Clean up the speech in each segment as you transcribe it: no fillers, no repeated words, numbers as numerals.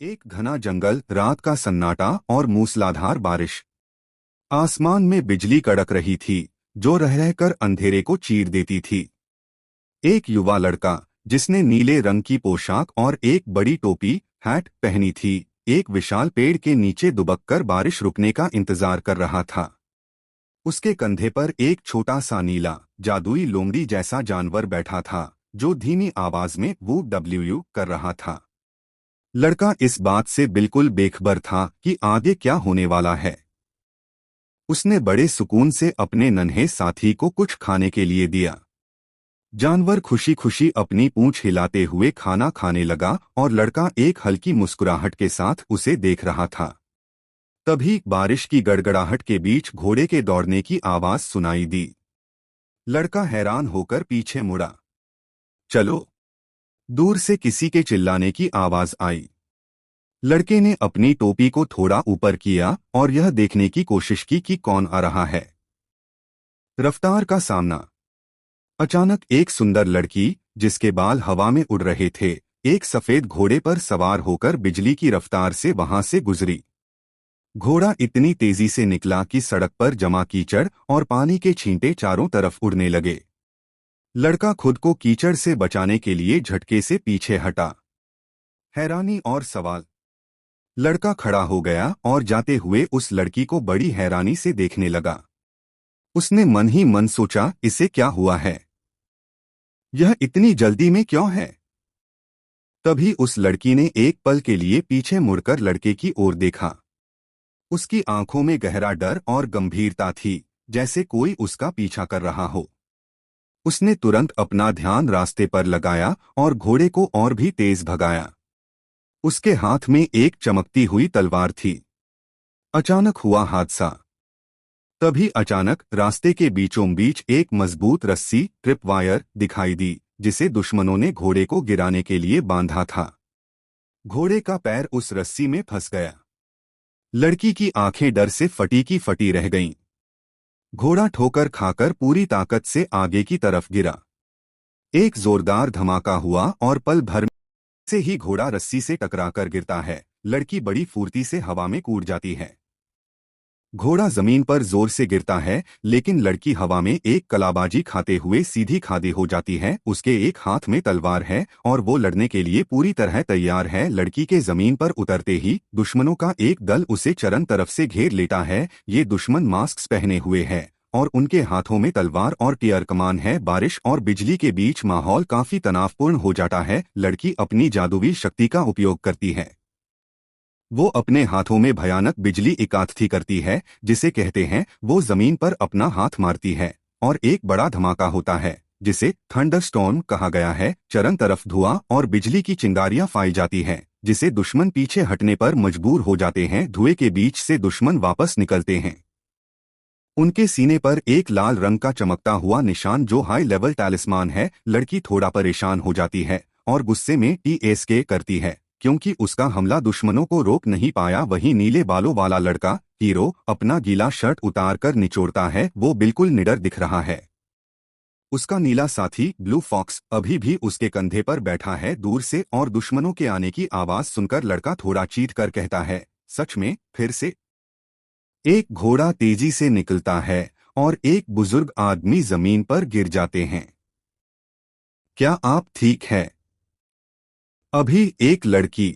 एक घना जंगल, रात का सन्नाटा और मूसलाधार बारिश। आसमान में बिजली कड़क रही थी, जो रह रहकर अंधेरे को चीर देती थी। एक युवा लड़का, जिसने नीले रंग की पोशाक और एक बड़ी टोपी हैट पहनी थी, एक विशाल पेड़ के नीचे दुबककर बारिश रुकने का इंतजार कर रहा था। उसके कंधे पर एक छोटा सा नीला, जादुई लोमड़ी जैसा जानवर बैठा था, जो धीमी आवाज में वो डब्ल्यू कर रहा था। लड़का इस बात से बिल्कुल बेखबर था कि आगे क्या होने वाला है। उसने बड़े सुकून से अपने नन्हे साथी को कुछ खाने के लिए दिया। जानवर खुशी खुशी अपनी पूंछ हिलाते हुए खाना खाने लगा और लड़का एक हल्की मुस्कुराहट के साथ उसे देख रहा था। तभी बारिश की गड़गड़ाहट के बीच घोड़े के दौड़ने की आवाज सुनाई दी। लड़का हैरान होकर पीछे मुड़ा। चलो! दूर से किसी के चिल्लाने की आवाज आई। लड़के ने अपनी टोपी को थोड़ा ऊपर किया और यह देखने की कोशिश की कि कौन आ रहा है। रफ्तार का सामना। अचानक एक सुंदर लड़की, जिसके बाल हवा में उड़ रहे थे, एक सफेद घोड़े पर सवार होकर बिजली की रफ्तार से वहां से गुजरी। घोड़ा इतनी तेजी से निकला कि सड़क पर जमा कीचड़ और पानी के छींटे चारों तरफ उड़ने लगे। लड़का खुद को कीचड़ से बचाने के लिए झटके से पीछे हटा। हैरानी और सवाल। लड़का खड़ा हो गया और जाते हुए उस लड़की को बड़ी हैरानी से देखने लगा। उसने मन ही मन सोचा, इसे क्या हुआ है? यह इतनी जल्दी में क्यों है? तभी उस लड़की ने एक पल के लिए पीछे मुड़कर लड़के की ओर देखा। उसकी आंखों में गहरा डर और गंभीरता थी, जैसे कोई उसका पीछा कर रहा हो। उसने तुरंत अपना ध्यान रास्ते पर लगाया और घोड़े को और भी तेज भगाया। उसके हाथ में एक चमकती हुई तलवार थी। अचानक हुआ हादसा। तभी अचानक रास्ते के बीचों बीच एक मजबूत रस्सी, ट्रिप वायर, दिखाई दी, जिसे दुश्मनों ने घोड़े को गिराने के लिए बांधा था। घोड़े का पैर उस रस्सी में फंस गया। लड़की की आंखें डर से फटी की फटी रह गईं। घोड़ा ठोकर खाकर पूरी ताकत से आगे की तरफ गिरा। एक जोरदार धमाका हुआ और पल भर से ही घोड़ा रस्सी से टकराकर गिरता है। लड़की बड़ी फुर्ती से हवा में कूद जाती है। घोड़ा जमीन पर जोर से गिरता है, लेकिन लड़की हवा में एक कलाबाजी खाते हुए सीधी खादी हो जाती है। उसके एक हाथ में तलवार है और वो लड़ने के लिए पूरी तरह तैयार है। लड़की के जमीन पर उतरते ही दुश्मनों का एक दल उसे चारों तरफ से घेर लेता है। ये दुश्मन मास्क पहने हुए हैं और उनके हाथों में तलवार और टियर कमान है। बारिश और बिजली के बीच माहौल काफी तनावपूर्ण हो जाता है। लड़की अपनी जादुई शक्ति का उपयोग करती है। वो अपने हाथों में भयानक बिजली इकट्ठी करती है, जिसे कहते हैं। वो जमीन पर अपना हाथ मारती है और एक बड़ा धमाका होता है, जिसे थंडरस्टॉर्म कहा गया है। चारों तरफ धुआं और बिजली की चिंगारियां पाई जाती हैं, जिसे दुश्मन पीछे हटने पर मजबूर हो जाते हैं। धुएं के बीच से दुश्मन वापस निकलते हैं। उनके सीने पर एक लाल रंग का चमकता हुआ निशान, जो हाई लेवल टैलिस्मान है। लड़की थोड़ा परेशान हो जाती है और गुस्से में टीएसके करती है, क्योंकि उसका हमला दुश्मनों को रोक नहीं पाया। वहीं नीले बालों वाला लड़का, हीरो, अपना गीला शर्ट उतार कर निचोड़ता है। वो बिल्कुल निडर दिख रहा है। उसका नीला साथी ब्लू फॉक्स अभी भी उसके कंधे पर बैठा है दूर से, और दुश्मनों के आने की आवाज सुनकर लड़का थोड़ा चीख कर कहता है, सच में फिर से? एक घोड़ा तेजी से निकलता है और एक बुजुर्ग आदमी जमीन पर गिर जाते हैं। क्या आप ठीक है? अभी एक लड़की।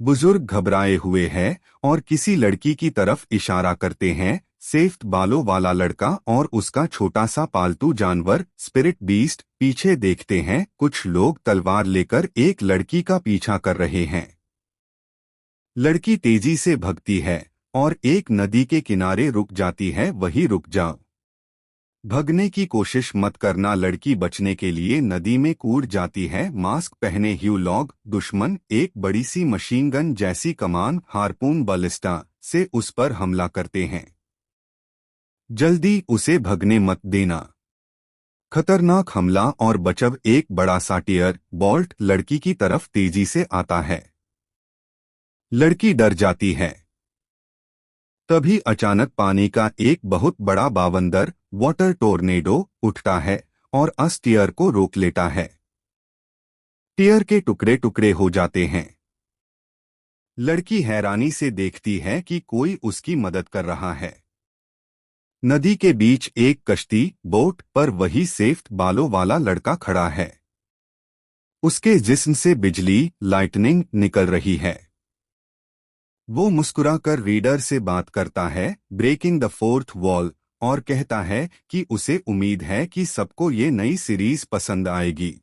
बुजुर्ग घबराए हुए है और किसी लड़की की तरफ इशारा करते हैं। सफेद बालों वाला लड़का और उसका छोटा सा पालतू जानवर स्पिरिट बीस्ट पीछे देखते हैं। कुछ लोग तलवार लेकर एक लड़की का पीछा कर रहे हैं। लड़की तेजी से भगती है और एक नदी के किनारे रुक जाती है। वहीं रुक जाओ। भगने की कोशिश मत करना। लड़की बचने के लिए नदी में कूद जाती है। मास्क पहने ह्यू लोग दुश्मन एक बड़ी सी मशीन गन जैसी कमान, हार्पून बलिस्टा से उस पर हमला करते हैं। जल्दी उसे भगने मत देना। खतरनाक हमला और बचाव। एक बड़ा सा टियर बोल्ट लड़की की तरफ तेजी से आता है। लड़की डर जाती है। तभी अचानक पानी का एक बहुत बड़ा बावंदर, वाटर टोर्नेडो, उठता है और उस टियर को रोक लेता है। टियर के टुकड़े टुकड़े हो जाते हैं। लड़की हैरानी से देखती है कि कोई उसकी मदद कर रहा है। नदी के बीच एक कश्ती बोट पर वही सफेद बालों वाला लड़का खड़ा है। उसके जिस्म से बिजली लाइटनिंग निकल रही है। वो मुस्कुराकर रीडर से बात करता है, ब्रेकिंग द फोर्थ वॉल, और कहता है कि उसे उम्मीद है कि सबको ये नई सीरीज पसंद आएगी।